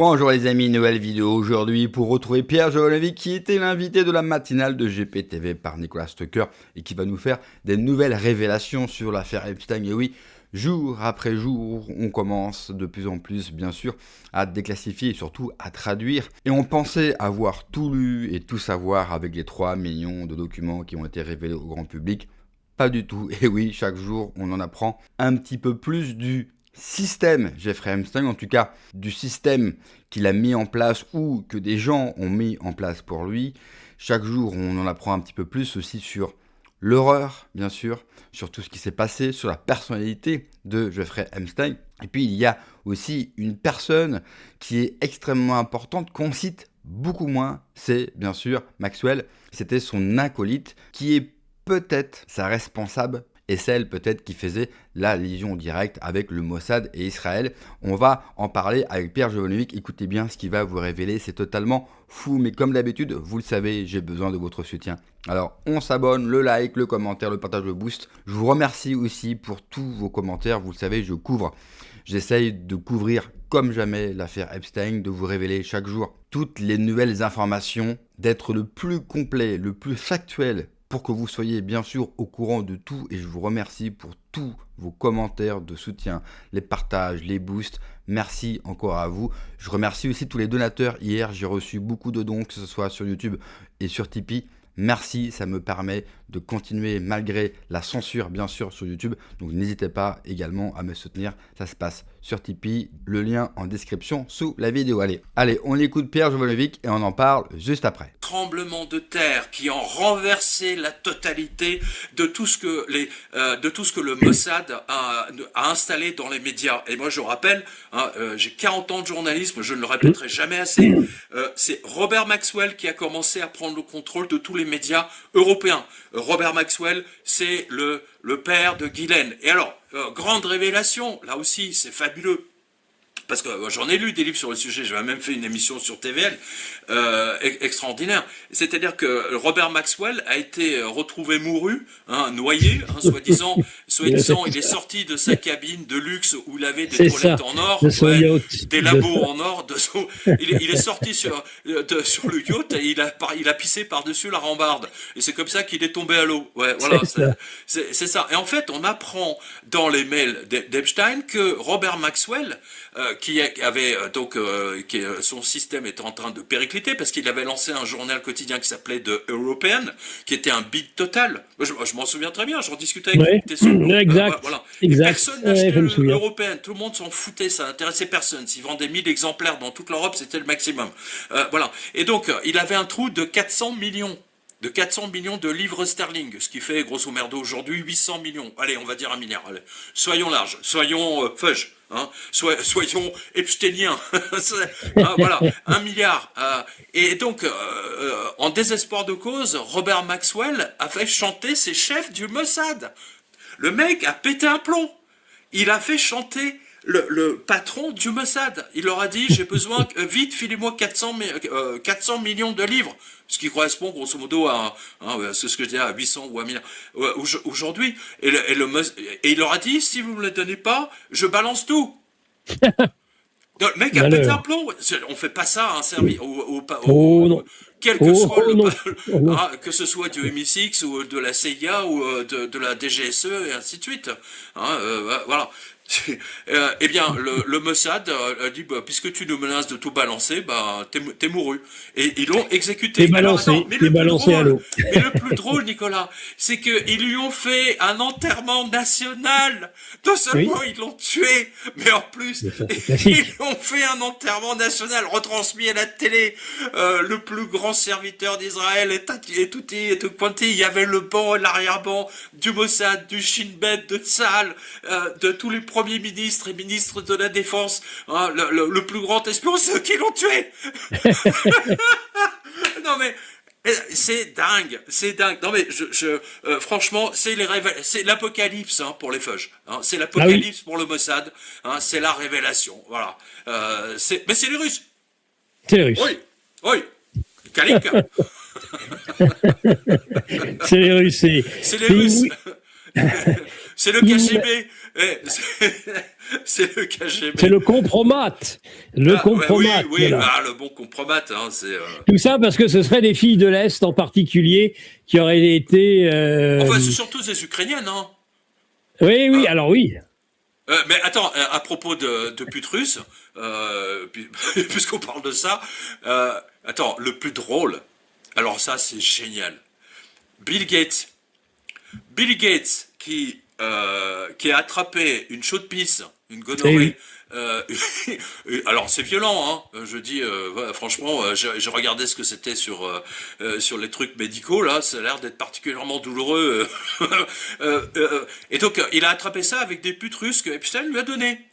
Bonjour les amis, nouvelle vidéo aujourd'hui pour retrouver Pierre Jovanovic qui était l'invité de la matinale de GPTV par Nicolas Stucker et qui va nous faire des nouvelles révélations sur l'affaire Epstein. Et oui, jour après jour, on commence de plus en plus bien sûr à déclassifier et surtout à traduire. Et on pensait avoir tout lu et tout savoir avec les 3 millions de documents qui ont été révélés au grand public. Pas du tout. Et oui, chaque jour, on en apprend un petit peu plus du système Jeffrey Epstein, en tout cas du système qu'il a mis en place ou que des gens ont mis en place pour lui. Chaque jour, on en apprend un petit peu plus aussi sur l'horreur, bien sûr, sur tout ce qui s'est passé, sur la personnalité de Jeffrey Epstein. Et puis, il y a aussi une personne qui est extrêmement importante, qu'on cite beaucoup moins, c'est bien sûr Maxwell. C'était son acolyte qui est peut-être sa responsable et celle peut-être qui faisait la liaison directe avec le Mossad et Israël. On va en parler avec Pierre Jovanovic. Écoutez bien ce qu'il va vous révéler, c'est totalement fou, mais comme d'habitude, vous le savez, j'ai besoin de votre soutien. Alors, on s'abonne, le like, le commentaire, le partage, le boost. Je vous remercie aussi pour tous vos commentaires. Vous le savez, j'essaye de couvrir comme jamais l'affaire Epstein, de vous révéler chaque jour toutes les nouvelles informations, d'être le plus complet, le plus factuel pour que vous soyez bien sûr au courant de tout, et je vous remercie pour tous vos commentaires de soutien, les partages, les boosts. Merci encore à vous. Je remercie aussi tous les donateurs. Hier, j'ai reçu beaucoup de dons, que ce soit sur YouTube et sur Tipeee. Merci, ça me permet de continuer malgré la censure bien sûr sur YouTube. Donc n'hésitez pas également à me soutenir. Ça se passe sur Tipeee, le lien en description sous la vidéo. Allez, on écoute Pierre Jovanovic et on en parle juste après. Tremblement de terre qui ont renversé la totalité de tout ce que le Mossad a installé dans les médias. Et moi je rappelle, j'ai 40 ans de journalisme, je ne le répéterai jamais assez, c'est Robert Maxwell qui a commencé à prendre le contrôle de tous les médias européens. Robert Maxwell, c'est le père de Ghislaine. Et alors, grande révélation, là aussi c'est fabuleux. Parce que j'en ai lu des livres sur le sujet, j'avais même fait une émission sur TVL, extraordinaire. C'est-à-dire que Robert Maxwell a été retrouvé mouru, noyé, soi-disant, il est sorti de sa cabine de luxe où il avait des toilettes en or, des labos en or. Il est sorti sur le yacht et il a pissé par-dessus la rambarde. Et c'est comme ça qu'il est tombé à l'eau. Ouais, voilà, c'est ça. Et en fait, on apprend dans les mails d'Epstein que Robert Maxwell, son système était en train de péricliter parce qu'il avait lancé un journal quotidien qui s'appelait The European, qui était un bid total. Je m'en souviens très bien, j'en discutais avec exact. Voilà. Exact. Personne n'achetait l'European, tout le monde s'en foutait, ça n'intéressait personne. S'ils vendaient 1000 exemplaires dans toute l'Europe, c'était le maximum. Voilà. Et donc, il avait un trou de 400 millions de livres sterling, ce qui fait grosso merdo aujourd'hui 800 millions. Allez, on va dire 1 milliard. Allez. Soyons larges, soyons fudge. Soyons epsteiniens. Voilà, 1 milliard. Et donc, en désespoir de cause, Robert Maxwell a fait chanter ses chefs du Mossad. Le mec a pété un plomb. Il a fait chanter le patron du Mossad. Il leur a dit, j'ai besoin, vite, filez-moi 400 millions de livres. Ce qui correspond grosso modo à, c'est ce que je dis, à 800 ou à 1000 aujourd'hui. Et il leur a dit, si vous me le donnez pas, je balance tout. Le mec a pété un plomb. On fait pas ça à un service quel que soit que ce soit du MI6 ou de la CIA ou de la DGSE et ainsi de suite. Voilà. Eh bien, le Mossad a dit, puisque tu nous menaces de tout balancer, t'es mouru. Et ils l'ont exécuté. Mais le plus drôle, Nicolas, c'est qu'ils lui ont fait un enterrement national. Non seulement ils l'ont tué, mais en plus, ils lui ont fait un enterrement national retransmis à la télé. Le plus grand serviteur d'Israël et tout pointé. Il y avait le banc et l'arrière-banc du Mossad, du Shin Bet, de Tzahal, de tous les premiers ministres et ministres de la Défense. Le plus grand espion, c'est eux qui l'ont tué. Non mais c'est dingue. Non mais franchement, c'est l'apocalypse pour les feuges. C'est l'apocalypse pour le Mossad. C'est la révélation. Voilà. Mais c'est les Russes. C'est les Russes. Oui. Kalik. C'est les Russes. C'est les Russes. C'est le KGB. C'est le KGB. C'est le compromat. Le compromat. Oui, le bon compromat. Hein, tout ça parce que ce seraient des filles de l'Est en particulier qui auraient été... Enfin, c'est surtout des Ukrainiennes. Hein. Oui, alors oui. Mais attends, à propos de putes russes, puisqu'on parle de ça, attends, le plus drôle, alors ça c'est génial. Bill Gates qui a attrapé une chaude pisse, une gonorrhée. Alors c'est violent, hein. Je dis franchement, j'ai regardé ce que c'était sur les trucs médicaux là, ça a l'air d'être particulièrement douloureux. Et donc il a attrapé ça avec des putes russes que Epstein lui a donné.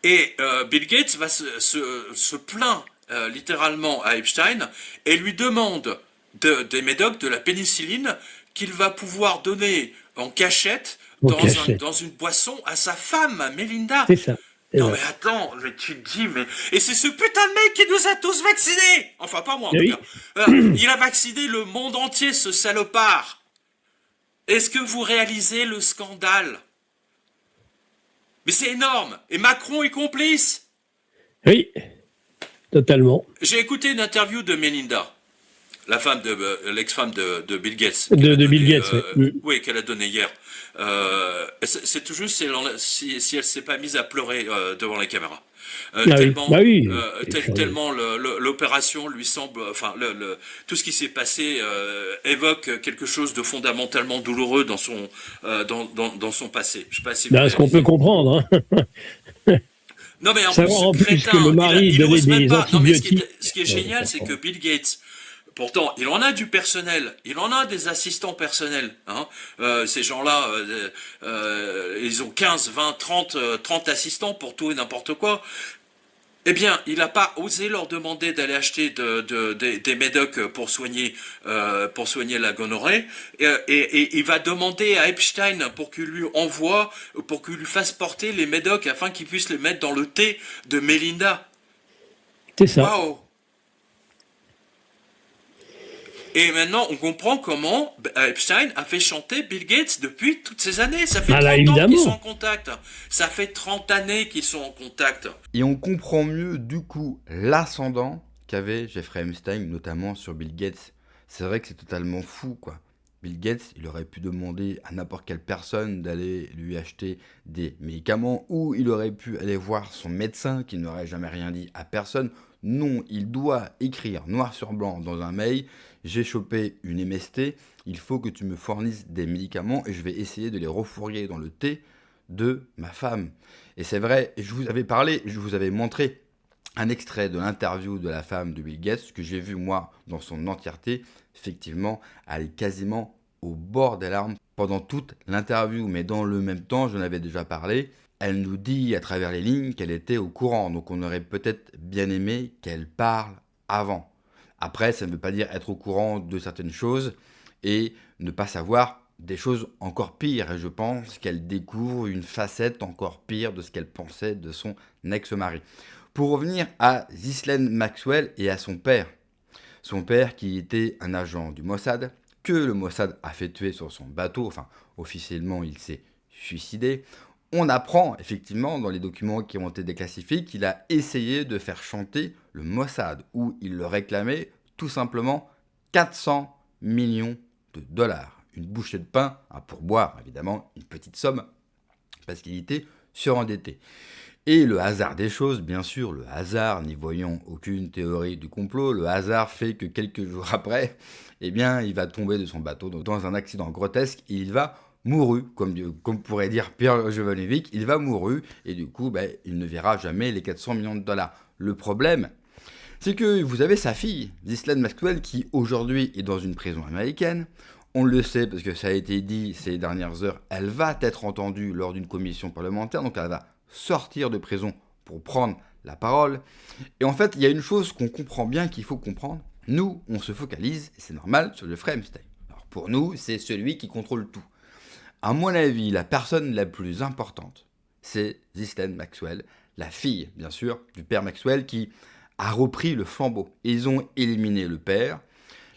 Et Bill Gates va se plaint littéralement à Epstein et lui demande des médocs, de la pénicilline qu'il va pouvoir donner en cachette dans une boisson à sa femme, Melinda. C'est ça. Non mais attends, mais tu te dis, mais... Et c'est ce putain de mec qui nous a tous vaccinés. Enfin, pas moi en tout cas. Il a vacciné le monde entier, ce salopard. Est-ce que vous réalisez le scandale? Mais c'est énorme. Et Macron est complice. Oui, totalement. J'ai écouté une interview de Melinda, l'ex-femme de Bill Gates. De Bill Gates, oui, qu'elle a donné hier. C'est tout juste si elle s'est pas mise à pleurer devant la caméra. Tellement l'opération lui semble, enfin tout ce qui s'est passé évoque quelque chose de fondamentalement douloureux dans son passé. Je sais pas si ce qu'on peut comprendre. Hein. Non mais en savoir plus, en plus que le mari donnait des antibiotiques. Non mais ce qui est génial, c'est que Bill Gates, pourtant, il en a du personnel, il en a des assistants personnels. Hein. Ces gens-là, ils ont 15, 20, 30 assistants pour tout et n'importe quoi. Eh bien, il n'a pas osé leur demander d'aller acheter des médocs pour soigner la gonorrhée. Et il va demander à Epstein pour qu'il lui envoie, pour qu'il lui fasse porter les médocs afin qu'il puisse les mettre dans le thé de Melinda. C'est ça. Waouh! Et maintenant, on comprend comment Epstein a fait chanter Bill Gates depuis toutes ces années. Ça fait 30 ans qu'ils sont en contact. Ça fait 30 années qu'ils sont en contact. Et on comprend mieux, du coup, l'ascendant qu'avait Jeffrey Epstein, notamment sur Bill Gates. C'est vrai que c'est totalement fou, quoi. Bill Gates, il aurait pu demander à n'importe quelle personne d'aller lui acheter des médicaments, ou il aurait pu aller voir son médecin qui n'aurait jamais rien dit à personne. Non, il doit écrire noir sur blanc dans un mail: j'ai chopé une MST, il faut que tu me fournisses des médicaments et je vais essayer de les refourguer dans le thé de ma femme. Et c'est vrai, je vous avais parlé, je vous avais montré un extrait de l'interview de la femme de Bill Gates que j'ai vu moi dans son entièreté. Effectivement, elle est quasiment au bord des larmes pendant toute l'interview, mais dans le même temps, j'en avais déjà parlé. Elle nous dit à travers les lignes qu'elle était au courant, donc on aurait peut-être bien aimé qu'elle parle avant. Après, ça ne veut pas dire être au courant de certaines choses et ne pas savoir des choses encore pires. Et je pense qu'elle découvre une facette encore pire de ce qu'elle pensait de son ex-mari. Pour revenir à Ghislaine Maxwell et à son père. Son père qui était un agent du Mossad, que le Mossad a fait tuer sur son bateau. Enfin, officiellement, il s'est suicidé. On apprend effectivement dans les documents qui ont été déclassifiés qu'il a essayé de faire chanter le Mossad, où il le réclamait tout simplement 400 millions de dollars. Une bouchée de pain, un pourboire évidemment, une petite somme, parce qu'il était surendetté. Et le hasard des choses, bien sûr, le hasard, n'y voyant aucune théorie du complot, le hasard fait que quelques jours après, eh bien, il va tomber de son bateau dans un accident grotesque et il va mouru, comme pourrait dire Pierre Jovanovic, il va mouru et du coup, il ne verra jamais les 400 millions de dollars. Le problème, c'est que vous avez sa fille, Ghislaine Maxwell, qui aujourd'hui est dans une prison américaine. On le sait parce que ça a été dit ces dernières heures, elle va être entendue lors d'une commission parlementaire, donc elle va sortir de prison pour prendre la parole. Et en fait, il y a une chose qu'on comprend bien, qu'il faut comprendre. Nous, on se focalise, et c'est normal, sur Jeffrey Epstein. Alors pour nous, c'est celui qui contrôle tout. À mon avis, la personne la plus importante, c'est Ghislaine Maxwell, la fille, bien sûr, du père Maxwell, qui a repris le flambeau. Ils ont éliminé le père.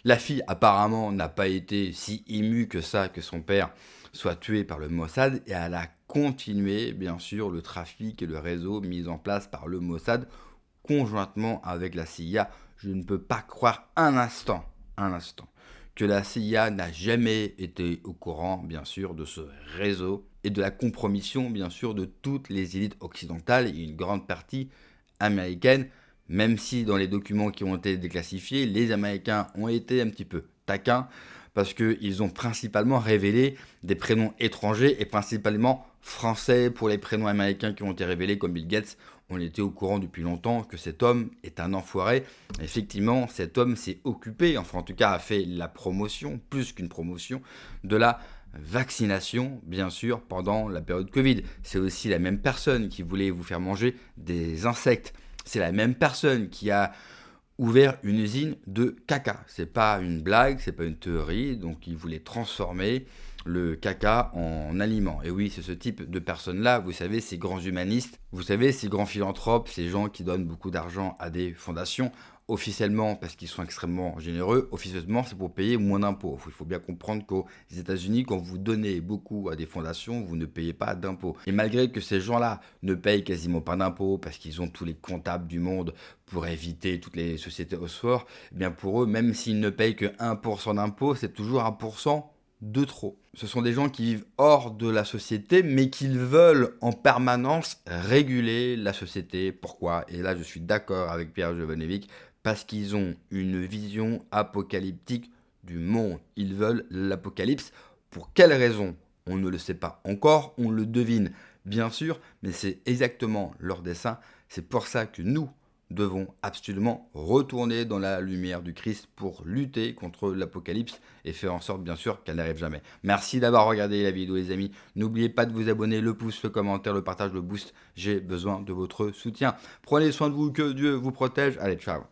La fille, apparemment, n'a pas été si émue que ça que son père soit tuée par le Mossad et elle a continué, bien sûr, le trafic et le réseau mis en place par le Mossad conjointement avec la CIA. Je ne peux pas croire un instant, que la CIA n'a jamais été au courant, bien sûr, de ce réseau et de la compromission, bien sûr, de toutes les élites occidentales et une grande partie américaine, même si dans les documents qui ont été déclassifiés, les Américains ont été un petit peu taquins parce qu'ils ont principalement révélé des prénoms étrangers et principalement français pour les prénoms américains qui ont été révélés comme Bill Gates. On était au courant depuis longtemps que cet homme est un enfoiré. Effectivement, cet homme s'est occupé, enfin en tout cas a fait la promotion, plus qu'une promotion, de la vaccination, bien sûr, pendant la période Covid. C'est aussi la même personne qui voulait vous faire manger des insectes. C'est la même personne qui a ouvert une usine de caca. C'est pas une blague, c'est pas une théorie. Donc il voulait transformer le caca en aliment. Et oui, c'est ce type de personnes-là, vous savez, ces grands humanistes, vous savez, ces grands philanthropes, ces gens qui donnent beaucoup d'argent à des fondations, officiellement parce qu'ils sont extrêmement généreux, officieusement c'est pour payer moins d'impôts. Il faut bien comprendre qu'aux États-Unis, quand vous donnez beaucoup à des fondations, vous ne payez pas d'impôts. Et malgré que ces gens-là ne payent quasiment pas d'impôts parce qu'ils ont tous les comptables du monde pour éviter toutes les sociétés au sport, eh bien pour eux, même s'ils ne payent que 1% d'impôts, c'est toujours 1% de trop. Ce sont des gens qui vivent hors de la société, mais qui veulent en permanence réguler la société. Pourquoi ? Et là, je suis d'accord avec Pierre Jovanovic, parce qu'ils ont une vision apocalyptique du monde. Ils veulent l'apocalypse. Pour quelle raison ? On ne le sait pas encore, on le devine, bien sûr, mais c'est exactement leur dessein. C'est pour ça que nous devons absolument retourner dans la lumière du Christ pour lutter contre l'apocalypse et faire en sorte, bien sûr, qu'elle n'arrive jamais. Merci d'avoir regardé la vidéo, les amis. N'oubliez pas de vous abonner, le pouce, le commentaire, le partage, le boost. J'ai besoin de votre soutien. Prenez soin de vous, que Dieu vous protège. Allez, ciao.